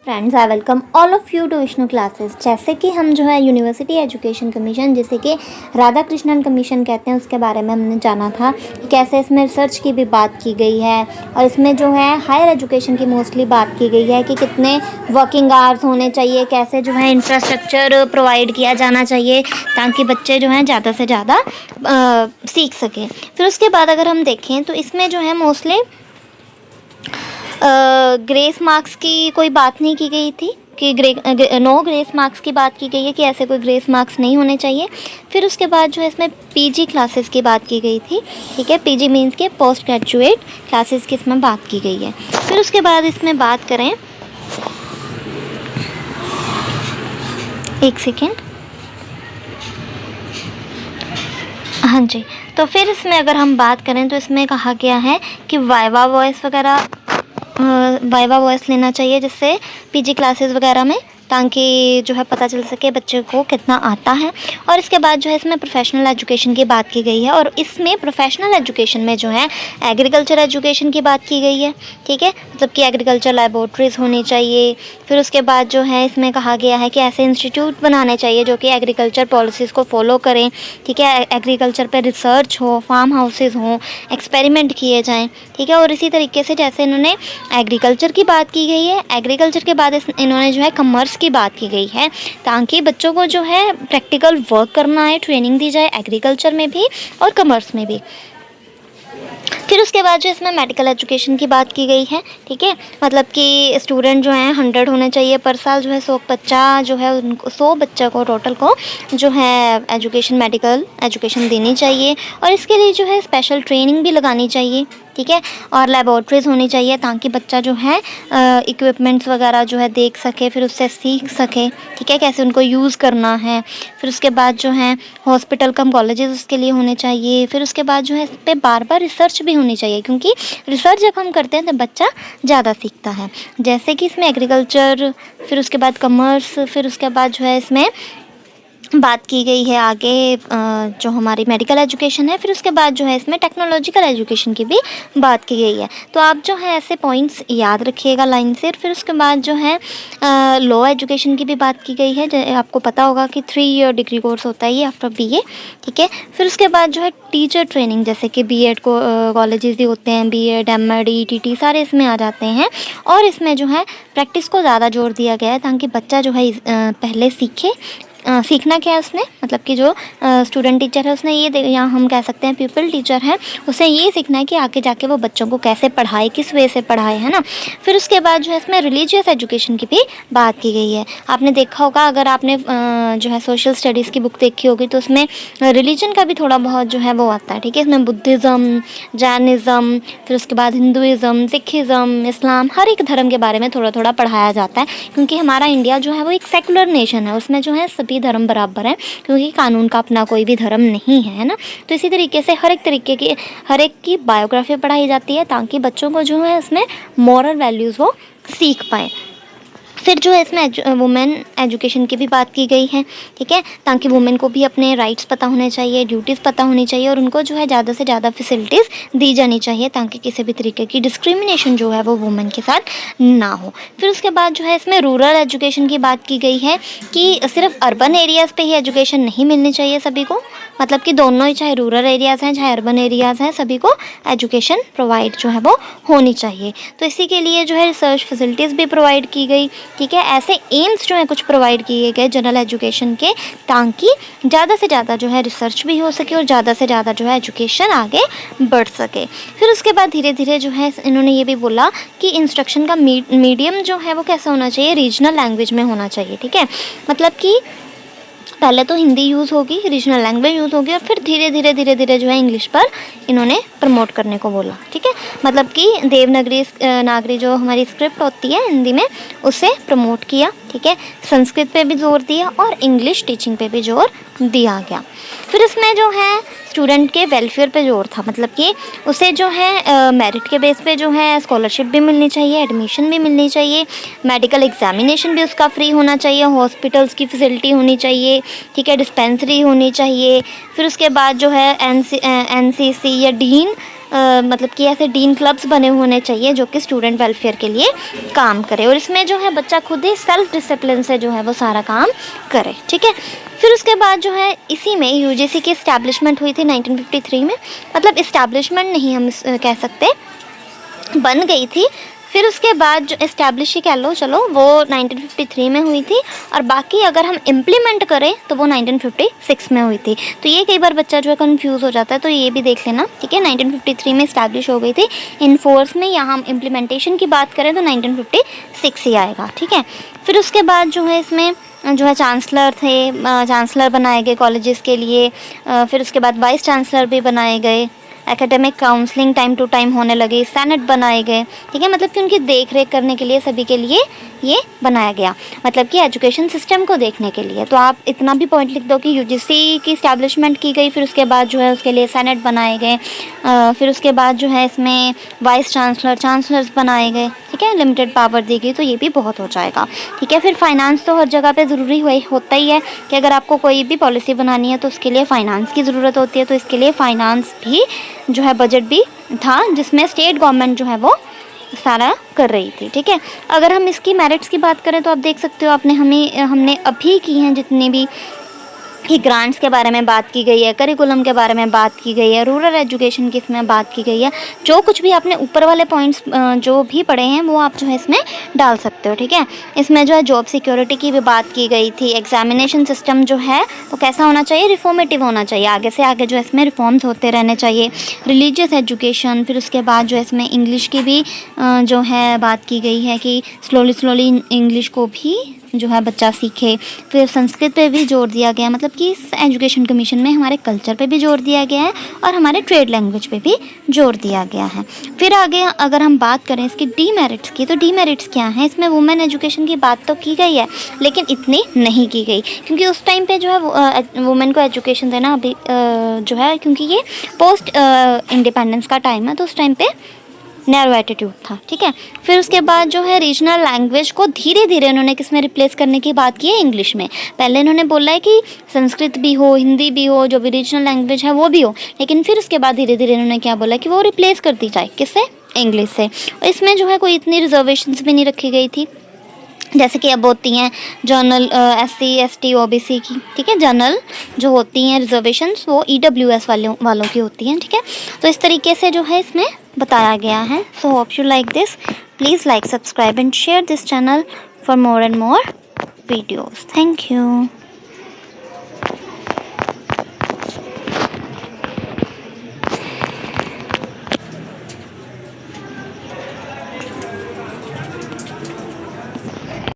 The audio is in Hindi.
Friends, I welcome all of you to Vishnu classes. जैसे कि हम जो है यूनिवर्सिटी एजुकेशन कमीशन, जिसे कि राधा कृष्णन कमीशन कहते हैं, उसके बारे में हमने जाना था कि कैसे इसमें रिसर्च की भी बात की गई है और इसमें जो है हायर एजुकेशन की मोस्टली बात की गई है कि कितने वर्किंग आवर्स होने चाहिए, कैसे जो है इंफ्रास्ट्रक्चर प्रोवाइड किया जाना चाहिए ताकि बच्चे जो हैं ज़्यादा से ज़्यादा सीख सकें। फिर उसके बाद अगर हम देखें तो इसमें जो है मोस्टली ग्रेस मार्क्स की कोई बात नहीं की गई थी कि नो ग्रेस मार्क्स की बात की गई है कि ऐसे कोई ग्रेस मार्क्स नहीं होने चाहिए। फिर उसके बाद जो है इसमें पीजी क्लासेस की बात की गई थी, ठीक है। पीजी मींस के पोस्ट ग्रेजुएट क्लासेस की इसमें बात की गई है। फिर उसके बाद इसमें बात करें, एक सेकेंड, हाँ जी। तो फिर इसमें अगर हम बात करें तो इसमें कहा गया है कि वाइवा वॉइस लेना चाहिए जिससे पीजी क्लासेस वगैरह में, ताकि जो है पता चल सके बच्चे को कितना आता है। और इसके बाद जो है इसमें प्रोफेशनल एजुकेशन की बात की गई है और इसमें प्रोफेशनल एजुकेशन में जो है एग्रीकल्चर एजुकेशन की बात की गई है, ठीक है। मतलब कि एग्रीकल्चर लैबोरेटरीज़ होनी चाहिए। फिर उसके बाद जो है इसमें कहा गया है कि ऐसे इंस्टीट्यूट बनाने चाहिए जो कि एग्रीकल्चर पॉलिसीज़ को फॉलो करें, ठीक है। एग्रीकल्चर पर रिसर्च हो, फार्म हाउसेज़ हों, एक्सपेरिमेंट किए जाएँ, ठीक है। और इसी तरीके से जैसे इन्होंने एग्रीकल्चर की बात की गई है, एग्रीकल्चर के बाद इन्होंने जो है कमर्स की बात की गई है ताकि बच्चों को जो है प्रैक्टिकल वर्क करना है, ट्रेनिंग दी जाए एग्रीकल्चर में भी और कमर्स में भी। फिर उसके बाद जो इसमें मेडिकल एजुकेशन की बात की गई है, ठीक है। मतलब कि स्टूडेंट जो हैं 100 होने चाहिए पर साल, जो है 100 बच्चा जो है उनको 100 बच्चा को टोटल को जो है एजुकेशन, मेडिकल एजुकेशन देनी चाहिए और इसके लिए जो है स्पेशल ट्रेनिंग भी लगानी चाहिए, ठीक है। और लैबोरेटरीज़ होनी चाहिए ताकि बच्चा जो है इक्विपमेंट्स वगैरह जो है देख सके, फिर उससे सीख सके, ठीक है, कैसे उनको यूज़ करना है। फिर उसके बाद जो है हॉस्पिटल कम कॉलेजेस उसके लिए होने चाहिए। फिर उसके बाद जो है इस पर बार बार रिसर्च भी होनी चाहिए क्योंकि रिसर्च जब हम करते हैं तो बच्चा ज़्यादा सीखता है। जैसे कि इसमें एग्रीकल्चर, फिर उसके बाद कमर्स, फिर उसके बाद जो है इसमें बात की गई है आगे जो हमारी मेडिकल एजुकेशन है। फिर उसके बाद जो है इसमें टेक्नोलॉजिकल एजुकेशन की भी बात की गई है। तो आप जो है ऐसे पॉइंट्स याद रखिएगा लाइन से। फिर उसके बाद जो है लॉ एजुकेशन की भी बात की गई है। आपको पता होगा कि 3 ईयर डिग्री कोर्स होता है ये आफ्टर बीए, ठीक है। फिर उसके बाद जो है टीचर ट्रेनिंग, जैसे कि बीएड को कॉलेजेस भी होते हैं, बीएड, एमएड, ईटीटी सारे इसमें आ जाते हैं। और इसमें जो है प्रैक्टिस को ज़्यादा जोर दिया गया है ताकि बच्चा जो है पहले सीखे। सीखना क्या है उसने, मतलब कि जो स्टूडेंट टीचर है उसने ये यहाँ हम कह सकते हैं प्यूपिल टीचर है, उसे ये सीखना है कि आगे जाके वो बच्चों को कैसे पढ़ाए, किस वे से पढ़ाए, है ना। फिर उसके बाद जो है इसमें रिलीजियस एजुकेशन की भी बात की गई है। आपने देखा होगा, अगर आपने जो है सोशल स्टडीज़ की बुक देखी होगी तो उसमें रिलीजन का भी थोड़ा बहुत जो है वो आता है, ठीक है। इसमें बुद्धिज़्म, जैनिज़्म, फिर उसके बाद हिंदुज़्म, सिखिज़्म, इस्लाम, हर एक धर्म के बारे में थोड़ा थोड़ा पढ़ाया जाता है क्योंकि हमारा इंडिया जो है वो एक सेकुलर नेशन है, उसमें जो है सभी धर्म बराबर है क्योंकि कानून का अपना कोई भी धर्म नहीं है ना। तो इसी तरीके से हर एक की बायोग्राफी पढ़ाई जाती है ताकि बच्चों को जो है उसमें मॉरल वैल्यूज़ वो सीख पाएँ। फिर जो है इसमें वुमेन एजुकेशन की भी बात की गई है, ठीक है, ताकि वुमेन को भी अपने राइट्स पता होने चाहिए, ड्यूटीज़ पता होनी चाहिए और उनको जो है ज़्यादा से ज़्यादा फैसिलिटीज़ दी जानी चाहिए ताकि किसी भी तरीके की डिस्क्रिमिनेशन जो है वो वुमेन के साथ ना हो। फिर उसके बाद जो है इसमें रूरल एजुकेशन की बात की गई है कि सिर्फ अर्बन एरियाज़ पे ही एजुकेशन नहीं मिलनी चाहिए सभी को, मतलब कि दोनों ही, चाहे रूरल एरियाज़ हैं चाहे अर्बन एरियाज़ हैं, सभी को एजुकेशन प्रोवाइड जो है वो होनी चाहिए। तो इसी के लिए जो है रिसर्च फैसिलिटीज़ भी प्रोवाइड की गई, ठीक है। ऐसे एम्स जो है कुछ प्रोवाइड किए गए जनरल एजुकेशन के ताकि ज़्यादा से ज़्यादा जो है रिसर्च भी हो सके और ज़्यादा से ज़्यादा जो है एजुकेशन आगे बढ़ सके। फिर उसके बाद धीरे धीरे जो है इन्होंने ये भी बोला कि इंस्ट्रक्शन का मीडियम जो है वो कैसा होना चाहिए, रीजनल लैंग्वेज में होना चाहिए, ठीक है। मतलब कि पहले तो हिंदी यूज़ होगी, रीजनल लैंग्वेज यूज़ होगी और फिर धीरे धीरे जो है इंग्लिश पर इन्होंने प्रमोट करने को बोला, ठीक है। मतलब कि देवनागरी नागरी जो हमारी स्क्रिप्ट होती है हिंदी में, उसे प्रमोट किया, ठीक है। संस्कृत पे भी जोर दिया और इंग्लिश टीचिंग पे भी जोर दिया गया। फिर इसमें जो है स्टूडेंट के वेलफेयर पे जोर था, मतलब कि उसे जो है मेरिट के बेस पे जो है स्कॉलरशिप भी मिलनी चाहिए, एडमिशन भी मिलनी चाहिए, मेडिकल एग्जामिनेशन भी उसका फ्री होना चाहिए, हॉस्पिटल्स की फैसिलिटी होनी चाहिए, ठीक है, डिस्पेंसरी होनी चाहिए। फिर उसके बाद जो है एनसीसी या डीन मतलब कि ऐसे डीन क्लब्स बने होने चाहिए जो कि स्टूडेंट वेलफेयर के लिए काम करे, और इसमें जो है बच्चा खुद ही सेल्फ डिसिप्लिन से जो है वो सारा काम करे, ठीक है। फिर उसके बाद जो है इसी में यूजीसी की इस्टेब्लिशमेंट हुई थी 1953 में, मतलब इस्टेब्लिशमेंट नहीं हम कह सकते, बन गई थी। फिर उसके बाद जो इस्टेब्लिश ही कह लो चलो, वो 1953 में हुई थी, और बाकी अगर हम इम्प्लीमेंट करें तो वो 1956 में हुई थी। तो ये कई बार बच्चा जो है कंफ्यूज हो जाता है, तो ये भी देख लेना, ठीक है। 1953 में इस्टेब्लिश हो गई थी, इन फोर्स में, यहाँ हम इम्प्लीमेंटेशन की बात करें तो 1956 ही आएगा, ठीक है। फिर उसके बाद जो है इसमें जो है चांसलर थे, चांसलर बनाए गए कॉलेजेस के लिए। फिर उसके बाद वाइस चांसलर भी बनाए गए, academic counselling time to time होने लगी, सेनेट बनाए गए, ठीक है। मतलब कि उनकी देख रेख करने के लिए सभी के लिए ये बनाया गया, मतलब कि एजुकेशन सिस्टम को देखने के लिए। तो आप इतना भी पॉइंट लिख दो कि यूजीसी की इस्टेब्लिशमेंट की गई, फिर उसके बाद जो है उसके लिए सेनेट बनाए गए, फिर उसके बाद जो है इसमें वाइस चांसलर्स बनाए गए, ठीक है, लिमिटेड पावर दी गई, तो ये भी बहुत हो जाएगा, ठीक है। फिर फाइनेंस तो हर जगह पे ज़रूरी होता ही है कि अगर आपको कोई भी पॉलिसी बनानी है तो उसके लिए फ़ाइनेंस की ज़रूरत होती है, तो इसके लिए फ़ाइनेंस भी जो है बजट भी था, जिसमें स्टेट गवर्नमेंट जो है वो सारा कर रही थी, ठीक है। अगर हम इसकी मेरिट्स की बात करें तो आप देख सकते हो, हमने अभी की हैं जितनी भी कि ग्रांट्स के बारे में बात की गई है, करिकुलम के बारे में बात की गई है, रूरल एजुकेशन की इसमें बात की गई है। जो कुछ भी आपने ऊपर वाले पॉइंट्स जो भी पढ़े हैं वो आप जो है इसमें डाल सकते हो, ठीक है। इसमें जो है जॉब सिक्योरिटी की भी बात की गई थी। एग्जामिनेशन सिस्टम जो है वो कैसा होना चाहिए, रिफॉर्मेटिव होना चाहिए, आगे से आगे जो है इसमें रिफॉर्म्स होते रहने चाहिए। रिलीजियस एजुकेशन, फिर उसके बाद जो है इसमें इंग्लिश की भी जो है बात की गई है कि स्लोली इंग्लिश को भी जो है बच्चा सीखे। फिर संस्कृत पे भी जोर दिया गया, मतलब कि इस एजुकेशन कमीशन में हमारे कल्चर पे भी जोर दिया गया है और हमारे ट्रेड लैंग्वेज पे भी जोर दिया गया है। फिर आगे अगर हम बात करें इसकी डीमेरिट्स की, तो डीमेरिट्स क्या हैं, इसमें वुमेन एजुकेशन की बात तो की गई है लेकिन इतनी नहीं की गई, क्योंकि उस टाइम पे जो है वुमेन को एजुकेशन देना अभी जो है, क्योंकि ये पोस्ट इंडिपेंडेंस का टाइम है, तो उस टाइम पे नैरो एटीट्यूड था, ठीक है। फिर उसके बाद जो है रीजनल लैंग्वेज को धीरे धीरे इन्होंने किसमें रिप्लेस करने की बात की है, इंग्लिश में। पहले इन्होंने बोला है कि संस्कृत भी हो, हिंदी भी हो, जो भी रीजनल लैंग्वेज है वो भी हो, लेकिन फिर उसके बाद धीरे धीरे इन्होंने क्या बोला कि वो रिप्लेस कर दी जाए, किससे, इंग्लिश से। और इसमें जो है कोई इतनी रिजर्वेशंस भी नहीं रखी गई थी, जैसे कि अब होती हैं जनरल SC ST OBC की, ठीक है। जनरल जो होती हैं रिजर्वेशंस वो EWS वालों की होती हैं, ठीक है। तो इस तरीके से जो है इसमें बताया गया है। So hope you like this, please like, subscribe and share this channel for more and more videos. Thank you.